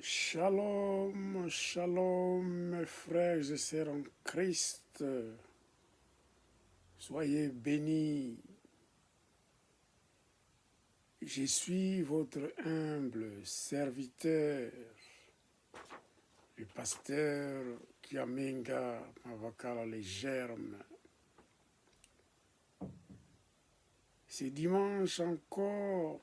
Shalom, shalom, mes frères et sœurs en Christ. Soyez bénis. Je suis votre humble serviteur, le pasteur Kiamenga Mavakala les Germes. Ce dimanche encore,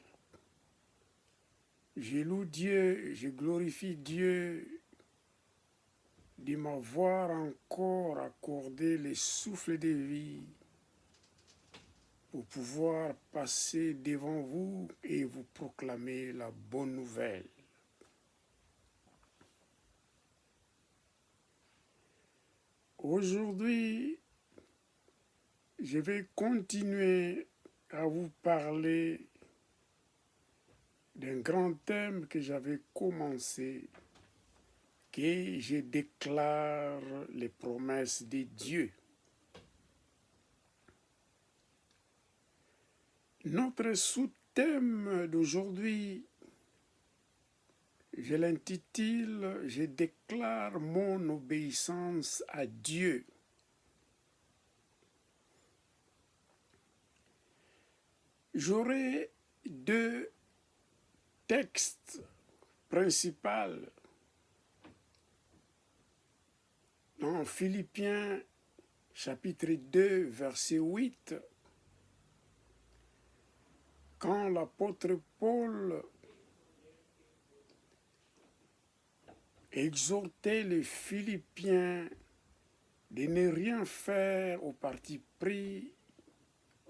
je loue Dieu, je glorifie Dieu de m'avoir encore accordé le souffle de vie pour pouvoir passer devant vous et vous proclamer la bonne nouvelle. Aujourd'hui, je vais continuer à vous parler d'un grand thème que j'avais commencé, que je déclare les promesses de Dieu. Notre sous-thème d'aujourd'hui, je l'intitule « Je déclare mon obéissance à Dieu ». J'aurai deux textes principaux dans Philippiens chapitre 2 verset 8, quand l'apôtre Paul exhortait les Philippiens de ne rien faire au parti pris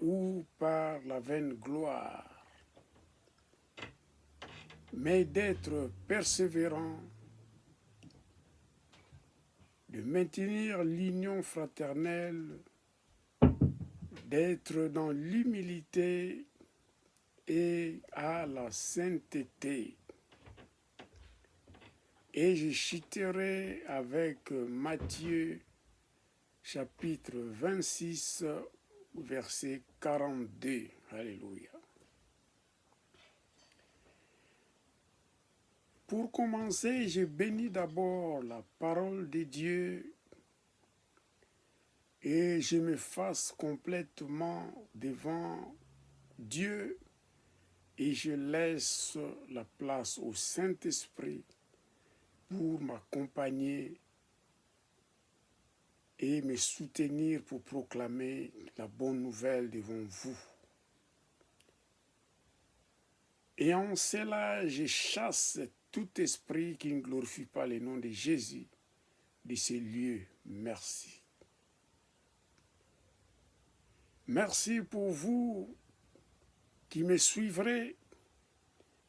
ou par la vaine gloire, mais d'être persévérant, de maintenir l'union fraternelle, d'être dans l'humilité et à la sainteté. Et je citerai avec Matthieu chapitre 26, verset 42. Alléluia. Pour commencer, je bénis d'abord la parole de Dieu et je me fasse complètement devant Dieu et je laisse la place au Saint-Esprit pour m'accompagner et me soutenir pour proclamer la bonne nouvelle devant vous. Et en cela, je chasse tout esprit qui ne glorifie pas le nom de Jésus de ces lieux. Merci. Merci pour vous qui me suivrez,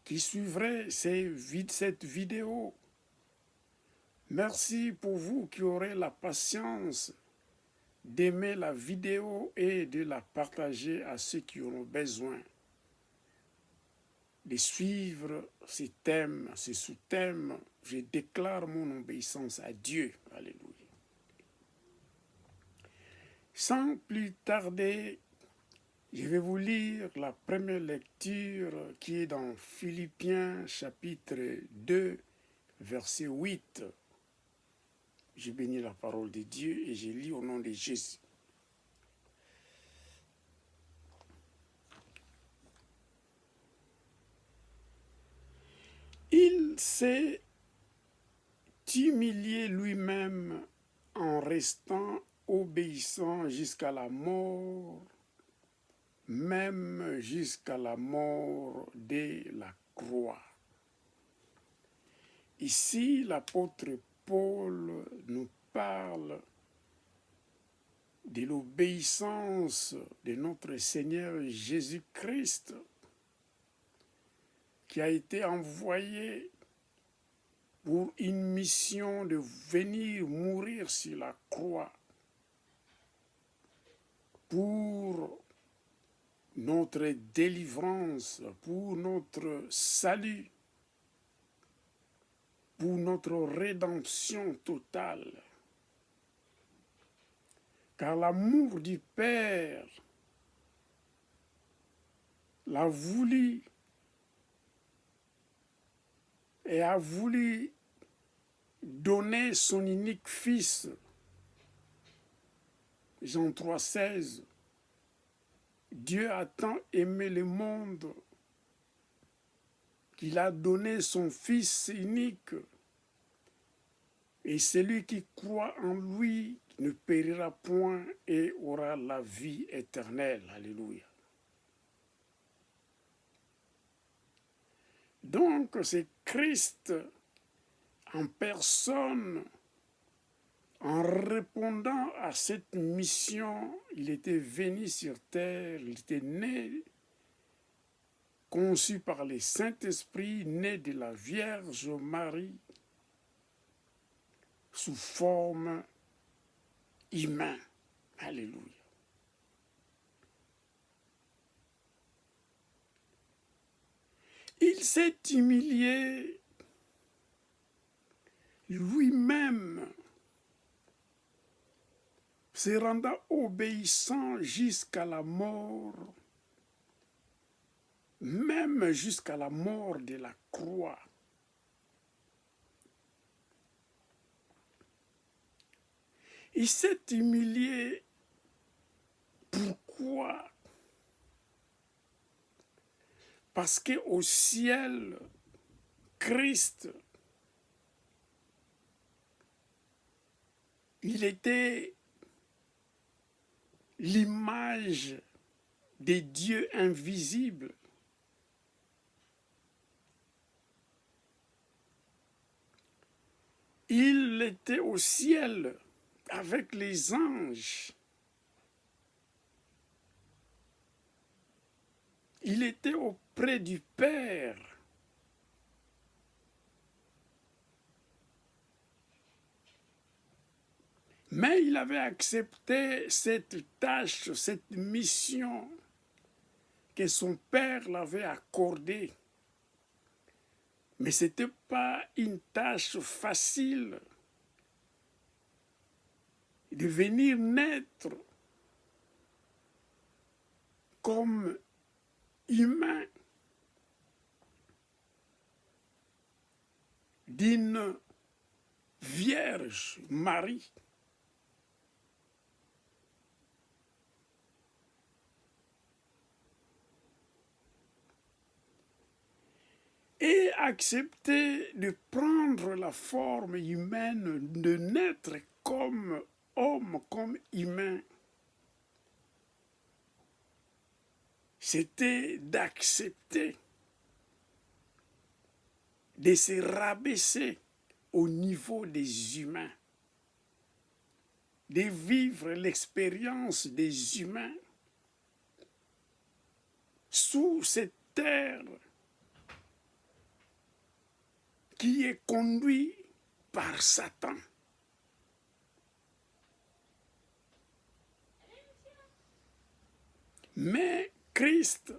qui suivrez cette vidéo. Merci pour vous qui aurez la patience d'aimer la vidéo et de la partager à ceux qui auront besoin de suivre ces thèmes, ces sous-thèmes. Je déclare mon obéissance à Dieu. Alléluia. Sans plus tarder, je vais vous lire la première lecture qui est dans Philippiens chapitre 2, verset 8. Je bénis la parole de Dieu et je lis au nom de Jésus. Il s'est humilié lui-même en restant obéissant jusqu'à la mort, même jusqu'à la mort de la croix. Ici, l'apôtre Paul nous parle de l'obéissance de notre Seigneur Jésus-Christ qui a été envoyé pour une mission de venir mourir sur la croix pour notre délivrance, pour notre salut, pour notre rédemption totale. Car l'amour du Père l'a voulu et a voulu donner son unique fils, Jean 3,16, Dieu a tant aimé le monde qu'il a donné son Fils unique, et celui qui croit en lui ne périra point et aura la vie éternelle. Alléluia. Donc c'est Christ en personne, en répondant à cette mission, il était venu sur terre, il était né, conçu par le Saint-Esprit, né de la Vierge Marie, sous forme humaine. Alléluia. Il s'est humilié lui-même, se rendant obéissant jusqu'à la mort, même jusqu'à la mort de la croix. Il s'est humilié. Pourquoi? Parce qu'au ciel, Christ, il était l'image des dieux invisibles. Il était au ciel avec les anges. Il était auprès du Père. Mais il avait accepté cette tâche, cette mission que son Père l'avait accordée. Mais ce n'était pas une tâche facile de venir naître comme humain d'une Vierge Marie. Et accepter de prendre la forme humaine, de naître comme homme, comme humain, c'était d'accepter de se rabaisser au niveau des humains, de vivre l'expérience des humains sous cette terre qui est conduit par Satan. Mais Christ,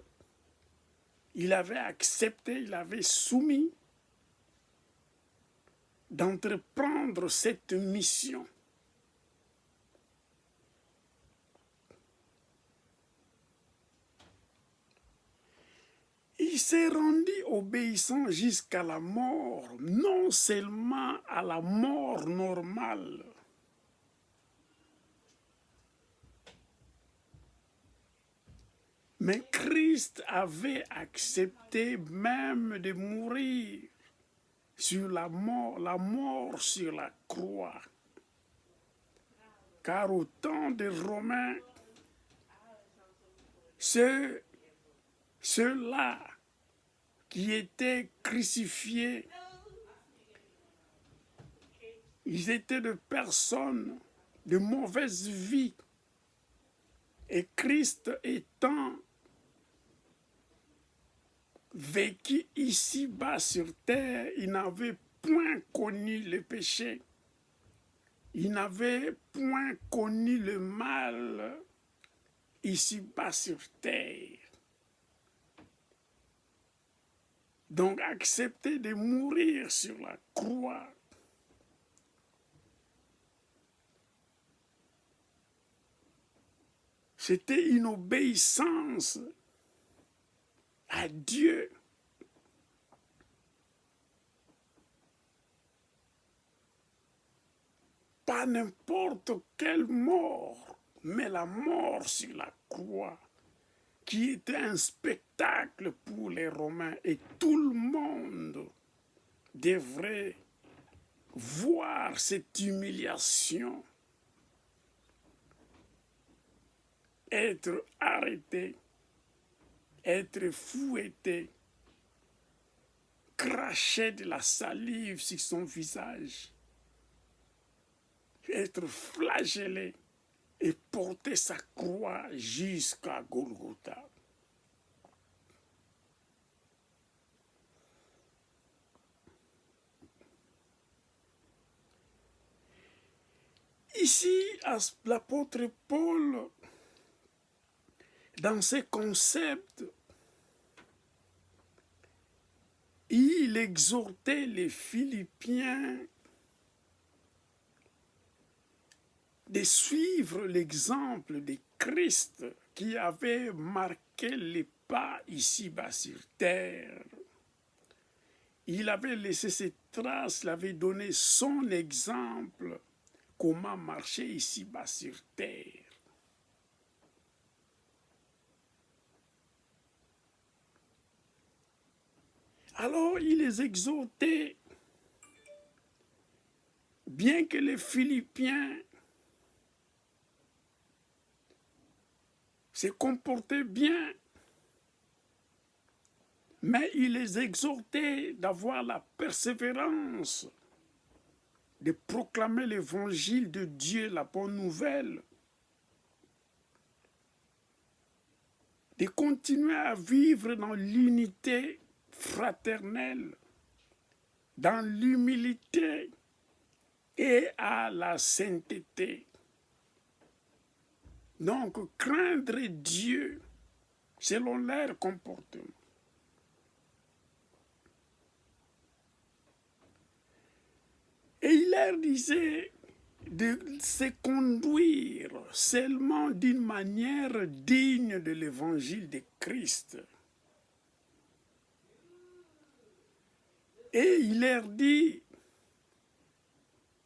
il avait accepté, il avait soumis d'entreprendre cette mission. Il s'est rendu obéissant jusqu'à la mort, non seulement à la mort normale, mais Christ avait accepté même de mourir sur la mort sur la croix. Car au temps des Romains, ceux-là qui étaient crucifiés, ils étaient de personnes de mauvaise vie. Et Christ étant vécu ici-bas sur terre, il n'avait point connu le péché. Il n'avait point connu le mal ici-bas sur terre. Donc accepter de mourir sur la croix, c'était une obéissance à Dieu. pas n'importe quelle mort, mais la mort sur la croix, qui était un spectacle pour les Romains, et tout le monde devrait voir cette humiliation, être arrêté, être fouetté, cracher de la salive sur son visage, être flagellé et porter sa croix jusqu'à Golgotha. Ici, l'apôtre Paul, dans ses concepts, il exhortait les Philippiens de suivre l'exemple de Christ qui avait marqué les pas ici-bas sur terre. Il avait laissé ses traces, il avait donné son exemple, comment marcher ici-bas sur terre. Alors il les exhortait, bien que les Philippiens se comportaient bien, mais il les exhortait d'avoir la persévérance, de proclamer l'évangile de Dieu, la bonne nouvelle, de continuer à vivre dans l'unité fraternelle, dans l'humilité et à la sainteté. Donc, craindre Dieu selon leur comportement. Et il leur disait de se conduire seulement d'une manière digne de l'évangile de Christ. Et il leur dit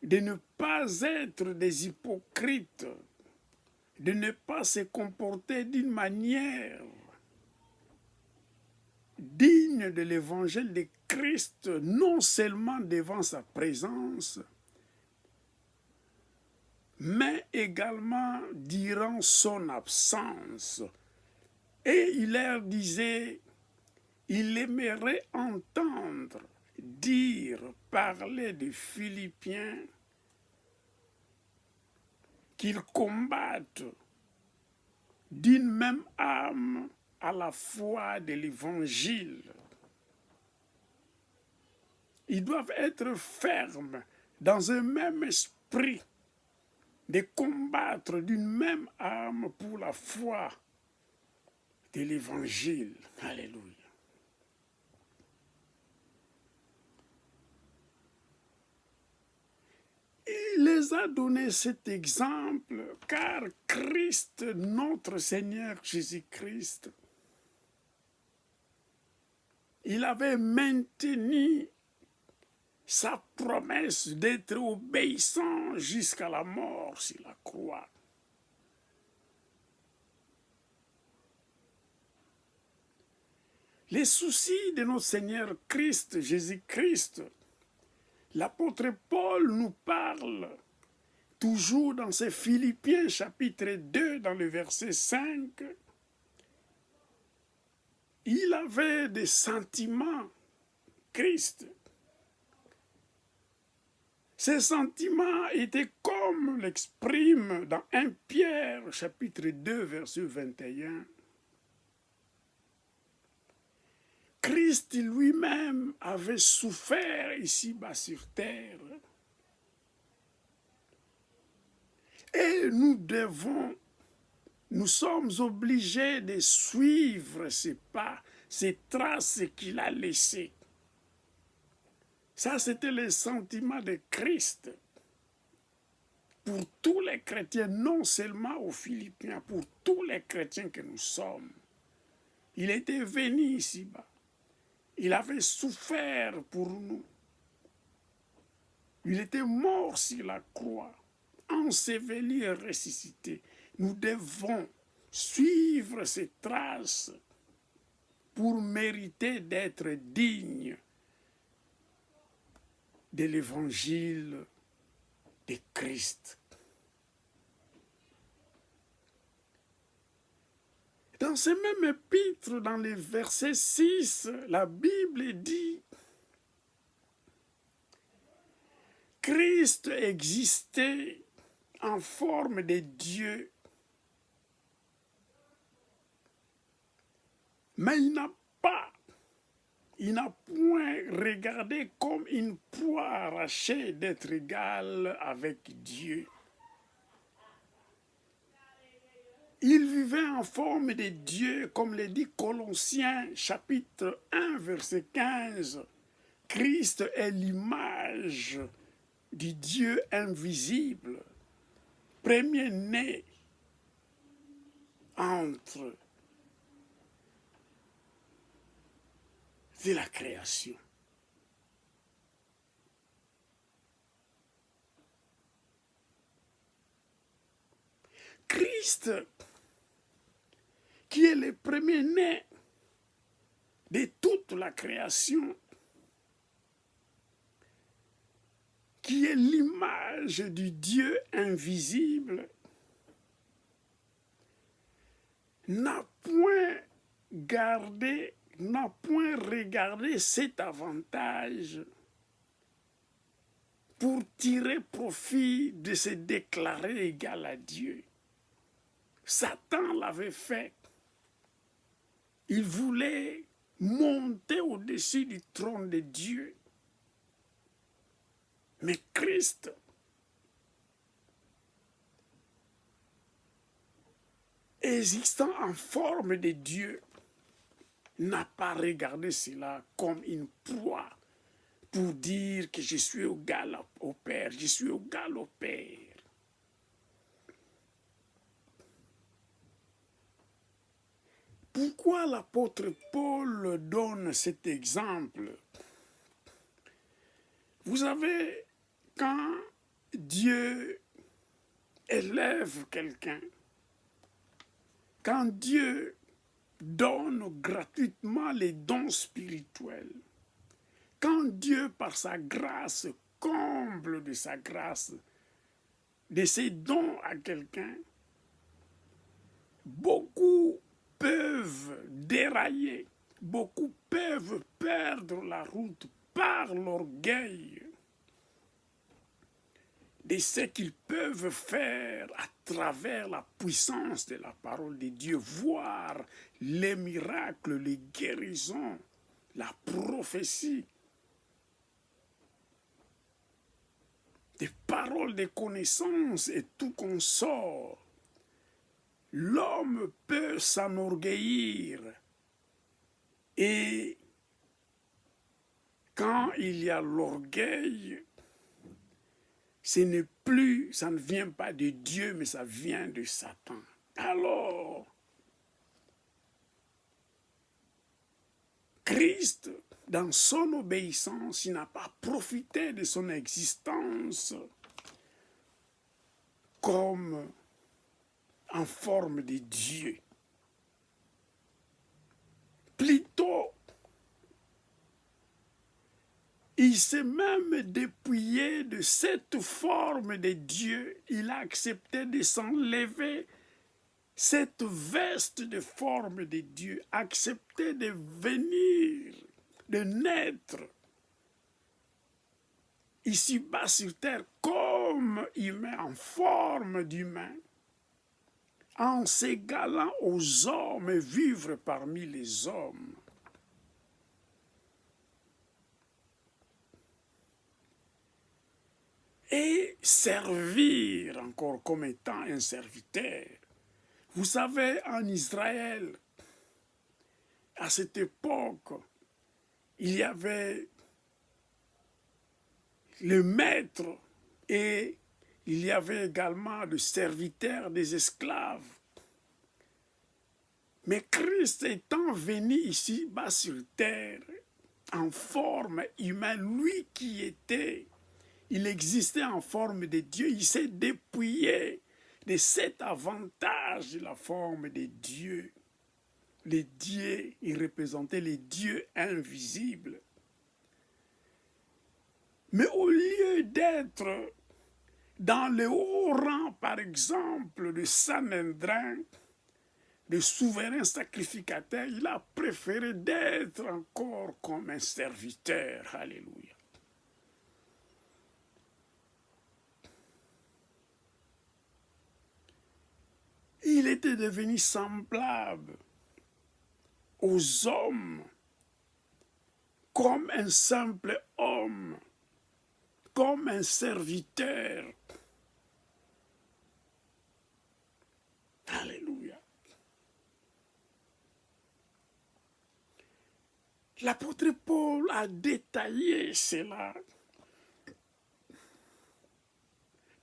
de ne pas être des hypocrites, de ne pas se comporter d'une manière digne de l'évangile de Christ, non seulement devant sa présence, mais également durant son absence. Et il leur disait, il aimerait entendre dire, parler des Philippiens, qu'ils combattent d'une même âme à la foi de l'évangile. Ils doivent être fermes dans un même esprit, de combattre d'une même âme pour la foi de l'évangile. Alléluia. Il les a donné cet exemple car Christ, notre Seigneur Jésus-Christ, il avait maintenu sa promesse d'être obéissant jusqu'à la mort sur la croix. Les soucis de notre Seigneur Christ, Jésus-Christ, l'apôtre Paul nous parle toujours dans ces Philippiens chapitre 2, dans le verset 5. Il avait des sentiments, Christ. Ces sentiments étaient comme l'exprime dans 1 Pierre chapitre 2, verset 21. Christ lui-même avait souffert ici-bas sur terre. Et nous sommes obligés de suivre ces pas, ces traces qu'il a laissées. Ça, c'était le sentiment de Christ pour tous les chrétiens, non seulement aux Philippiens, pour tous les chrétiens que nous sommes. Il était venu ici-bas. Il avait souffert pour nous. Il était mort sur la croix. enseveli et ressuscité. Nous devons suivre ses traces pour mériter d'être dignes de l'évangile de Christ. Dans ce même épître, dans le verset 6, la Bible dit « Christ existait en forme de Dieu, mais il n'a point regardé comme une proie arrachée d'être égal avec Dieu. Il vivait en forme de Dieu, comme le dit Colossiens chapitre 1, verset 15. Christ est l'image du Dieu invisible, premier-né entre de la création. Christ, qui est le premier-né de toute la création, qui est l'image du Dieu invisible, n'a point regardé cet avantage pour tirer profit de se déclarer égal à Dieu. Satan l'avait fait. Il voulait monter au-dessus du trône de Dieu. Mais Christ, existant en forme de Dieu, n'a pas regardé cela comme une proie pour dire que je suis égal au Père, je suis égal au Père. Pourquoi l'apôtre Paul donne cet exemple? Vous savez, quand Dieu élève quelqu'un, quand Dieu donne gratuitement les dons spirituels, quand Dieu, par sa grâce, comble de sa grâce, de ses dons à quelqu'un, beaucoup peuvent dérailler, beaucoup peuvent perdre la route par l'orgueil de ce qu'ils peuvent faire à travers la puissance de la parole de Dieu, voir les miracles, les guérisons, la prophétie, des paroles de connaissance et tout consort. L'homme peut s'enorgueillir et quand il y a l'orgueil, ça ne vient pas de Dieu, mais ça vient de Satan. Alors, Christ, dans son obéissance, il n'a pas profité de son existence comme en forme de Dieu. Plutôt, il s'est même dépouillé de cette forme de Dieu. Il a accepté de s'enlever cette veste de forme de Dieu, accepté de venir, de naître ici-bas sur terre comme humain, en forme d'humain, en s'égalant aux hommes et vivre parmi les hommes. Et servir encore comme étant un serviteur. Vous savez, en Israël, à cette époque, il y avait le maître et il y avait également le serviteur des esclaves. Mais Christ étant venu ici-bas sur terre, en forme humaine, lui qui était il existait en forme de Dieu, il s'est dépouillé de cet avantage de la forme de Dieu. Les dieux, il représentait les dieux invisibles. Mais au lieu d'être dans le haut rang, par exemple, de Sanhédrin, de souverain sacrificateur, il a préféré d'être encore comme un serviteur. Alléluia. Il était devenu semblable aux hommes, comme un simple homme, comme un serviteur. Alléluia. L'apôtre Paul a détaillé cela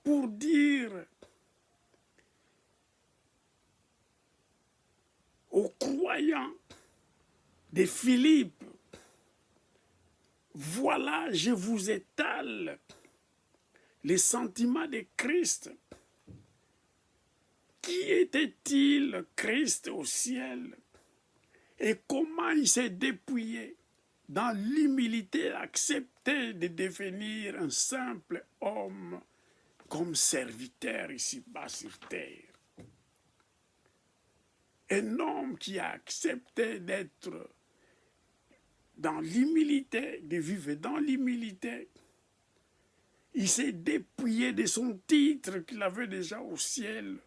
pour dire aux croyants de Philippe, voilà, je vous étale les sentiments de Christ. Qui était-il, Christ, au ciel? Et comment il s'est dépouillé dans l'humilité, accepté de devenir un simple homme comme serviteur ici-bas sur terre. Un homme qui a accepté d'être dans l'humilité, de vivre dans l'humilité. Il s'est dépouillé de son titre qu'il avait déjà au ciel.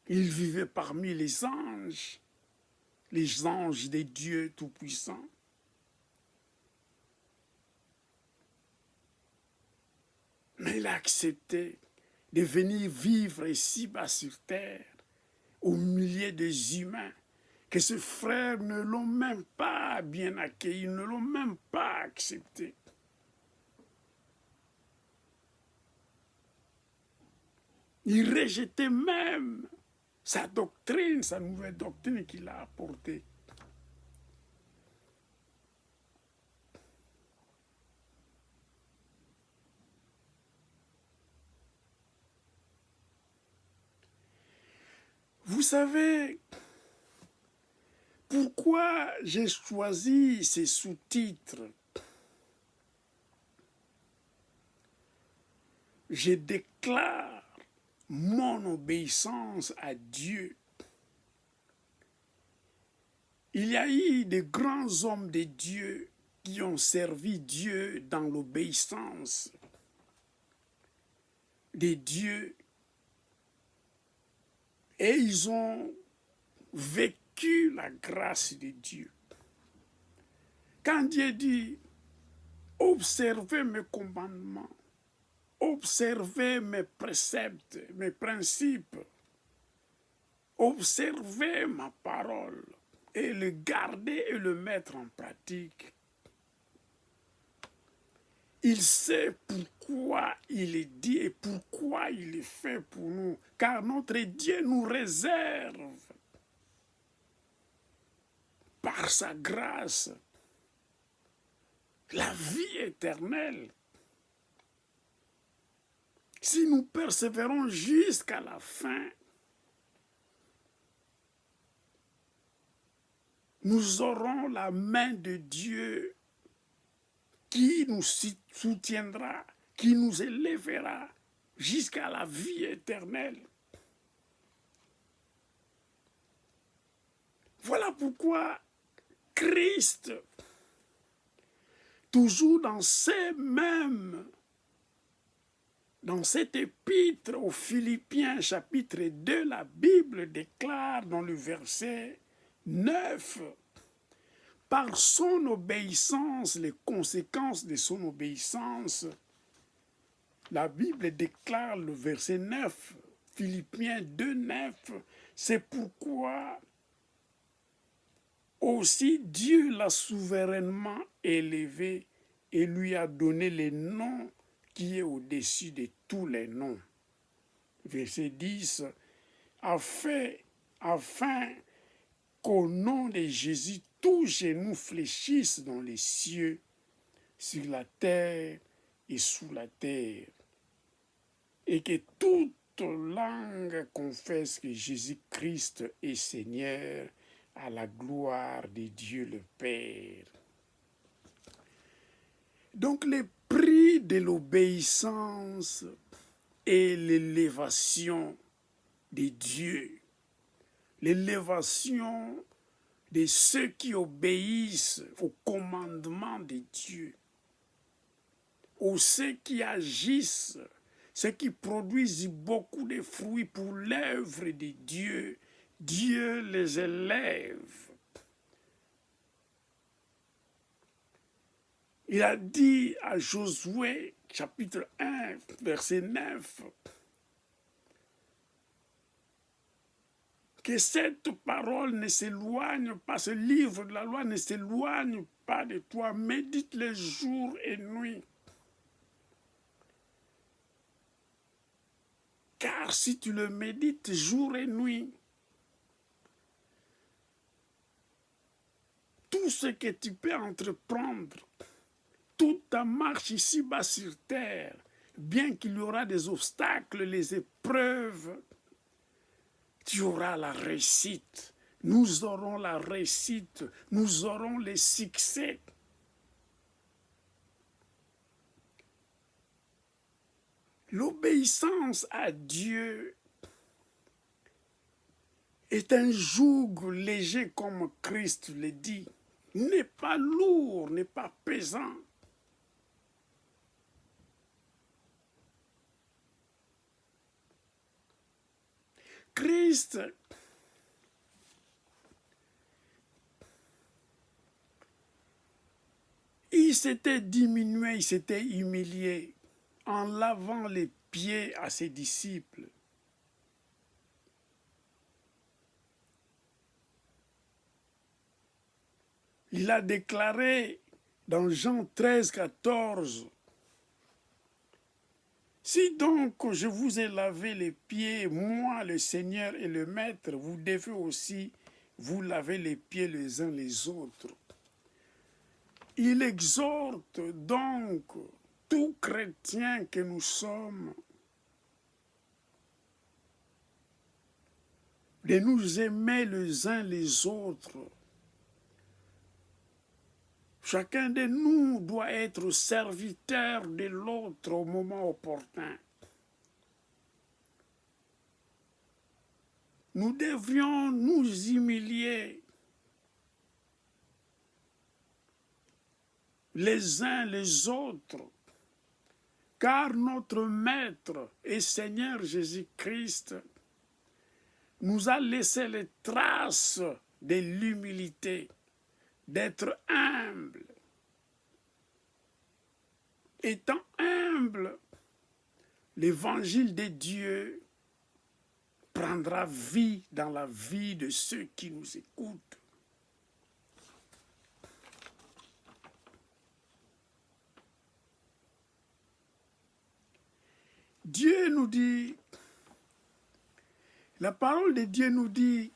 Il vivait parmi les anges des dieux tout-puissants. Mais il a accepté de venir vivre ici-bas sur terre, au milieu des humains, que ses frères ne l'ont même pas bien accueilli, ne l'ont même pas accepté. Il rejetait même sa doctrine, sa nouvelle doctrine qu'il a apportée. Vous savez pourquoi j'ai choisi ces sous-titres? Je déclare mon obéissance à Dieu. Il y a eu de grands hommes de Dieu qui ont servi Dieu dans l'obéissance de Dieu et ils ont vécu la grâce de Dieu. Quand Dieu dit « Observez mes commandements, observez mes préceptes, mes principes, observez ma parole et le garder et le mettre en pratique. » Il sait pourquoi il est dit et pourquoi il est fait pour nous. Car notre Dieu nous réserve par sa grâce la vie éternelle. Si nous persévérons jusqu'à la fin, nous aurons la main de Dieu qui nous soutiendra, qui nous élèvera jusqu'à la vie éternelle. Voilà pourquoi Christ, toujours dans cette épître aux Philippiens, chapitre 2, la Bible déclare dans le verset 9, par son obéissance, les conséquences de son obéissance, la Bible déclare le verset 9, Philippiens 2, 9, c'est pourquoi aussi Dieu l'a souverainement élevé et lui a donné le nom qui est au-dessus de tous les noms. Verset 10, afin qu'au nom de Jésus, tout genou fléchisse dans les cieux, sur la terre et sous la terre, et que toute langue confesse que Jésus-Christ est Seigneur, à la gloire de Dieu le Père. Donc le prix de l'obéissance est l'élévation de Dieu, l'élévation de ceux qui obéissent au commandement de Dieu, ou ceux qui agissent, ceux qui produisent beaucoup de fruits pour l'œuvre de Dieu. Dieu les élève. Il a dit à Josué, chapitre 1, verset 9, que cette parole ne s'éloigne pas, ce livre de la loi ne s'éloigne pas de toi, médite-le jour et nuit. Car si tu le médites jour et nuit, tout ce que tu peux entreprendre, toute ta marche ici-bas sur terre, bien qu'il y aura des obstacles, les épreuves, tu auras la réussite. Nous aurons la réussite, nous aurons le succès. L'obéissance à Dieu est un joug léger comme Christ le dit, n'est pas lourd, n'est pas pesant. Christ il s'était diminué, il s'était humilié en lavant les pieds à ses disciples. Il a déclaré dans Jean 13, 14, « Si donc je vous ai lavé les pieds, moi le Seigneur et le Maître, vous devez aussi vous laver les pieds les uns les autres. » Il exhorte donc tout chrétien que nous sommes de nous aimer les uns les autres. Chacun de nous doit être serviteur de l'autre au moment opportun. Nous devrions nous humilier les uns les autres, car notre Maître et Seigneur Jésus-Christ nous a laissé les traces de l'humilité, d'être humble. Étant humble, l'évangile de Dieu prendra vie dans la vie de ceux qui nous écoutent. Dieu nous dit, la parole de Dieu nous dit,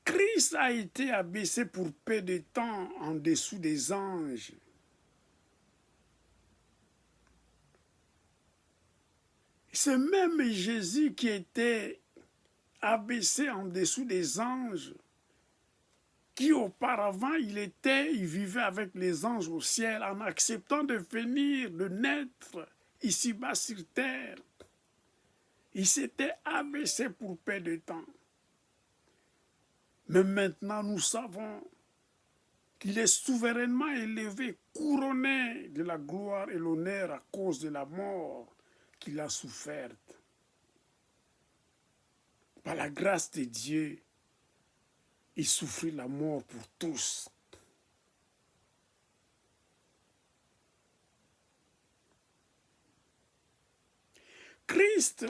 Christ a été abaissé pour peu de temps en dessous des anges. C'est même Jésus qui était abaissé en dessous des anges, qui auparavant il vivait avec les anges au ciel en acceptant de venir, de naître ici-bas sur terre. Il s'était abaissé pour peu de temps. Mais maintenant nous savons qu'il est souverainement élevé, couronné de la gloire et l'honneur à cause de la mort qu'il a soufferte. Par la grâce de Dieu, il souffrit la mort pour tous. Christ,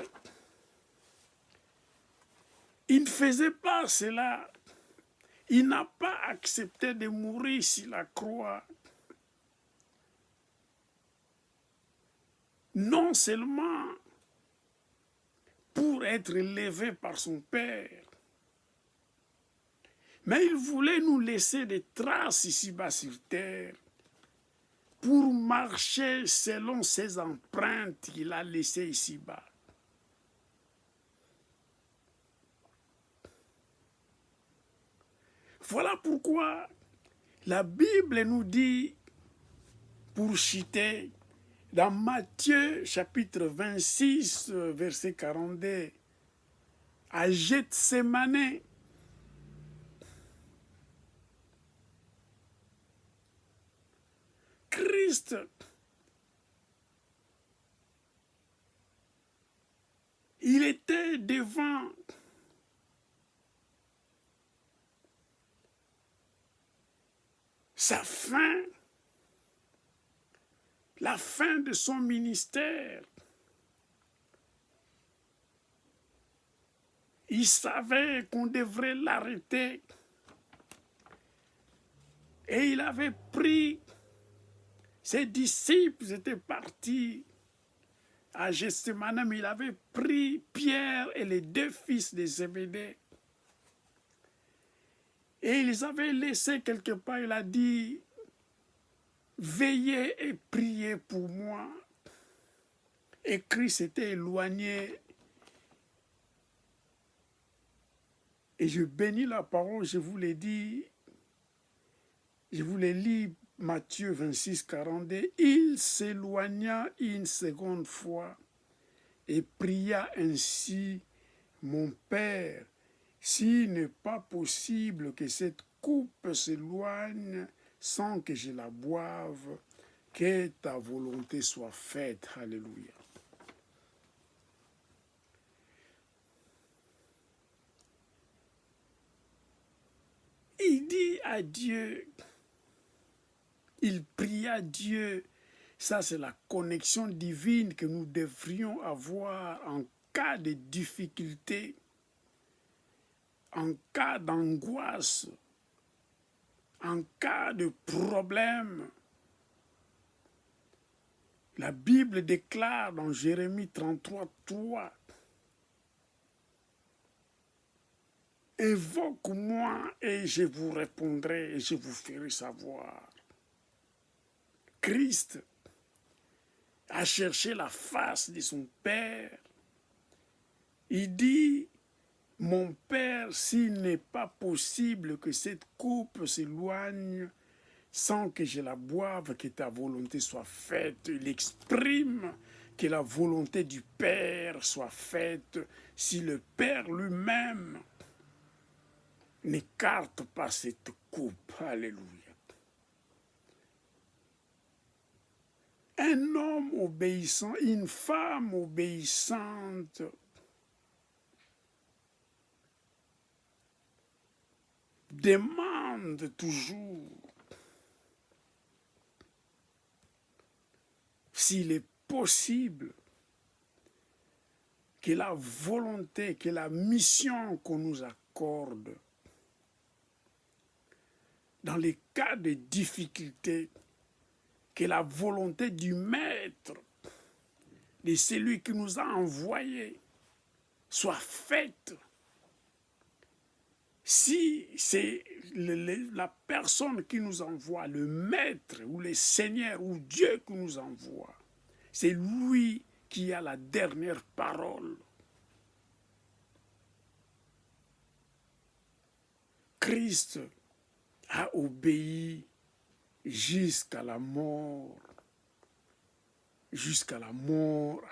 il ne faisait pas cela. Il n'a pas accepté de mourir sur la croix. Non seulement pour être élevé par son Père, Mais il voulait nous laisser des traces ici-bas sur terre pour marcher selon ses empreintes qu'il a laissées ici-bas. Voilà pourquoi la Bible nous dit, pour citer, dans Matthieu chapitre 26, verset 42, à Gethsémane, Christ il était devant sa fin, la fin de son ministère. Il savait qu'on devrait l'arrêter. Et il avait pris, ses disciples étaient partis à Gethsémane, mais il avait pris Pierre et les deux fils de Zébédée. Et il les avait laissés quelque part. Il a dit, veillez et priez pour moi. Et Christ s'était éloigné. Et je bénis la parole, je vous l'ai dit, je vous l'ai lu, Matthieu 26, 42. Il s'éloigna une seconde fois et pria ainsi, mon Père, s'il n'est pas possible que cette coupe s'éloigne sans que je la boive, que ta volonté soit faite. Alléluia. Il dit à Dieu, il pria Dieu, ça c'est la connexion divine que nous devrions avoir en cas de difficulté, en cas d'angoisse, en cas de problème. La Bible déclare dans Jérémie 33, 3, « Invoque-moi et je vous répondrai et je vous ferai savoir. » Christ a cherché la face de son Père. Il dit, mon Père, s'il n'est pas possible que cette coupe s'éloigne sans que je la boive, que ta volonté soit faite. Il exprime que la volonté du Père soit faite si le Père lui-même n'écarte pas cette coupe. Alléluia. Un homme obéissant, une femme obéissante demande toujours s'il est possible que la volonté, que la mission qu'on nous accorde, dans les cas de difficulté, que la volonté du Maître, de celui qui nous a envoyés, soit faite. Si c'est la personne qui nous envoie, le Maître ou le Seigneur ou Dieu qui nous envoie, c'est lui qui a la dernière parole. Christ a obéi jusqu'à la mort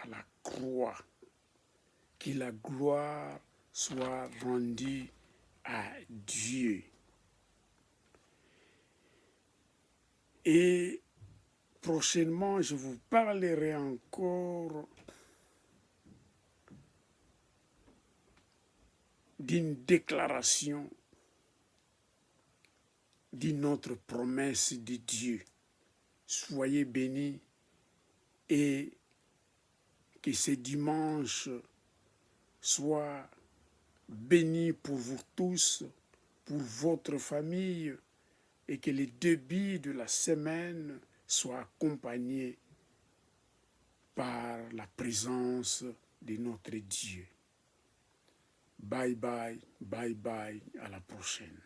à la croix. Que la gloire soit rendue à Dieu. Et prochainement, je vous parlerai encore d'une déclaration, d'une autre promesse de Dieu. Soyez bénis et que ce dimanche soit béni pour vous tous, pour votre famille, et que les débits de la semaine soient accompagnés par la présence de notre Dieu. Bye bye, bye bye, à la prochaine.